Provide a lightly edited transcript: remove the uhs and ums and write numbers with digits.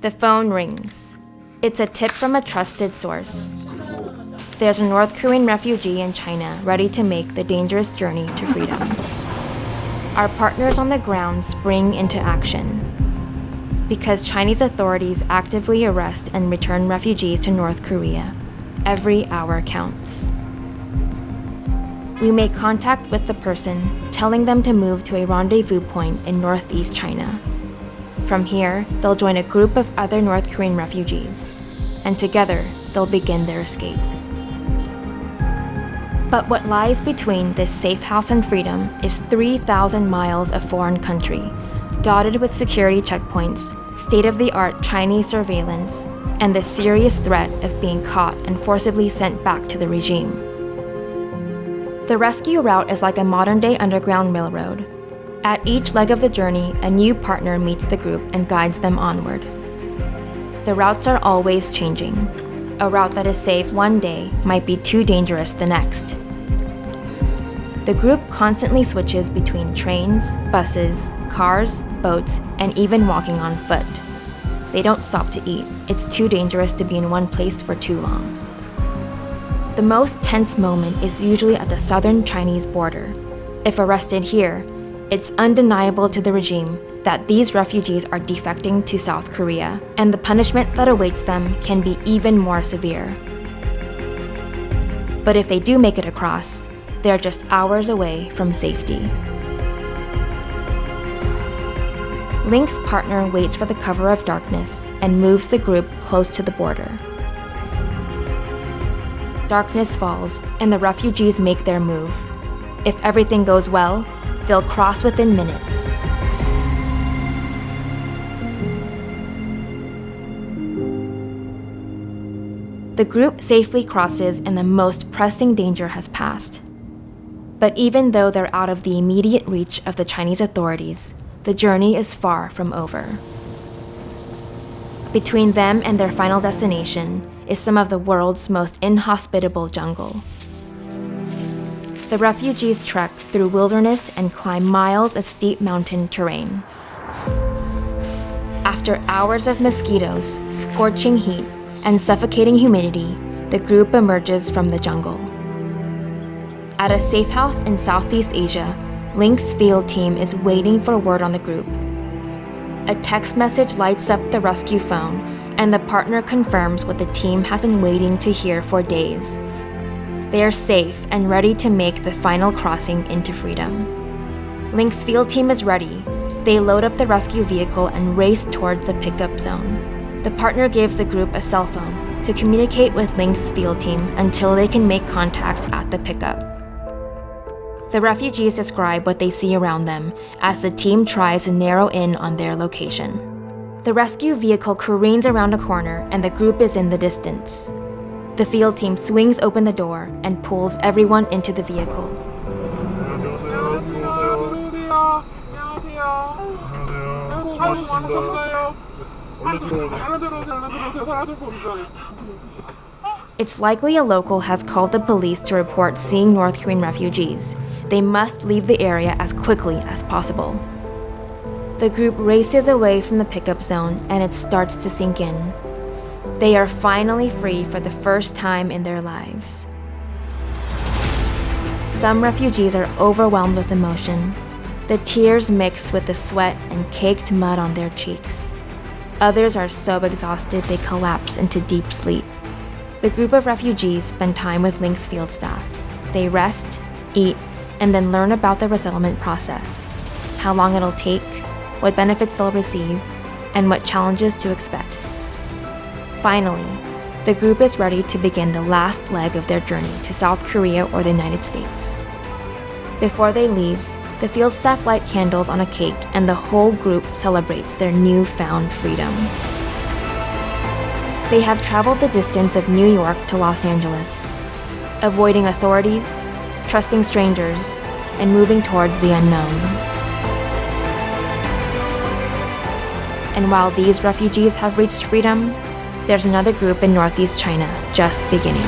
The phone rings. It's a tip from a trusted source. There's a North Korean refugee in China ready to make the dangerous journey to freedom. Our partners on the ground spring into action. Because Chinese authorities actively arrest and return refugees to North Korea, every hour counts. We make contact with the person, telling them to move to a rendezvous point in northeast China. From here, they'll join a group of other North Korean refugees, and together, they'll begin their escape. But what lies between this safe house and freedom is 3,000 miles of foreign country, dotted with security checkpoints, state-of-the-art Chinese surveillance, and the serious threat of being caught and forcibly sent back to the regime. The rescue route is like a modern-day underground railroad. At each leg of the journey, a new partner meets the group and guides them onward. The routes are always changing. A route that is safe one day might be too dangerous the next. The group constantly switches between trains, buses, cars, boats, and even walking on foot. They don't stop to eat. It's too dangerous to be in one place for too long. The most tense moment is usually at the southern Chinese border. If arrested here, it's undeniable to the regime that these refugees are defecting to South Korea, and the punishment that awaits them can be even more severe. But if they do make it across, they're just hours away from safety. Link's partner waits for the cover of darkness and moves the group close to the border. Darkness falls, and the refugees make their move. If everything goes well, they'll cross within minutes. The group safely crosses and the most pressing danger has passed. But even though they're out of the immediate reach of the Chinese authorities, the journey is far from over. Between them and their final destination is some of the world's most inhospitable jungle. The refugees trek through wilderness and climb miles of steep mountain terrain. After hours of mosquitos, scorching heat, and suffocating humidity, the group emerges from the jungle. At a safe house in Southeast Asia, Link's field team is waiting for word on the group. A text message lights up the rescue phone, and the partner confirms what the team has been waiting to hear for days. They are safe and ready to make the final crossing into freedom. Link's field team is ready. They load up the rescue vehicle and race towards the pickup zone. The partner gives the group a cell phone to communicate with Link's field team until they can make contact at the pickup. The refugees describe what they see around them as the team tries to narrow in on their location. The rescue vehicle careens around a corner and the group is in the distance. The field team swings open the door and pulls everyone into the vehicle. It's likely a local has called the police to report seeing North Korean refugees. They must leave the area as quickly as possible. The group races away from the pickup zone and it starts to sink in. They are finally free for the first time in their lives. Some refugees are overwhelmed with emotion. The tears mix with the sweat and caked mud on their cheeks. Others are so exhausted they collapse into deep sleep. The group of refugees spend time with Link's field staff. They rest, eat, and then learn about the resettlement process, how long it'll take, what benefits they'll receive, and what challenges to expect. Finally, the group is ready to begin the last leg of their journey to South Korea or the United States. Before they leave, the field staff light candles on a cake and the whole group celebrates their newfound freedom. They have traveled the distance of New York to Los Angeles, avoiding authorities, trusting strangers, and moving towards the unknown. And while these refugees have reached freedom, there's another group in Northeast China just beginning.